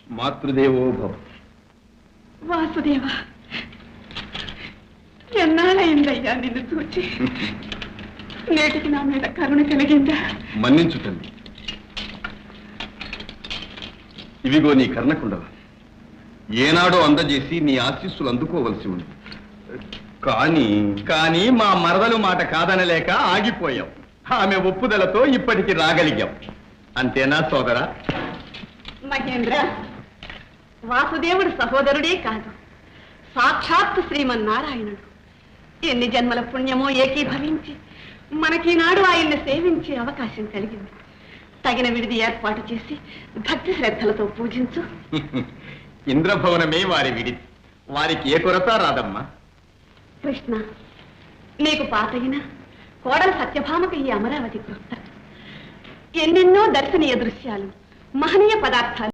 మాతృదేవో భవ. వాసుదేవ, ఎన్నాళ్ళయిందయ్యా నిన్ను చూచి. నేటికి నా మీద కరుణ కలిగిందా? మన్నించు తల్లి. ఇవిగో నీ కర్ణకుండలు. ఏనాడో అందజేసి నీ ఆశీస్సులు అందుకోవలసి ఉంది. కానీ మా మరదలు మాట కాదనలేక ఆగిపోయాం. ఆమె ఒప్పుదలతో ఇప్పటికి రాగలిగాం. అంతేనా సోదరా? మహేంద్ర, వాసుదేవుడు సహోదరుడే కాదు, సాక్షాత్తు శ్రీమన్నారాయణుడు. ఎన్ని జన్మల పుణ్యమో ఏకీభవించి మనకీనాడు ఆయన్ని సేవించే అవకాశం కలిగింది. తగిన విడిది ఏర్పాటు చేసి భక్తి శ్రద్ధలతో పూజించు. ఇంద్రభవనమే వారి విడిది. వారికి ఏ కొరత రాదమ్మా. కృష్ణ, నీకు పాతయిన కోడల సత్యభామకు ఈ అమరావతి కొత్త. ఎన్నెన్నో దర్శనీయ దృశ్యాలు, మహనీయ పదార్థాలు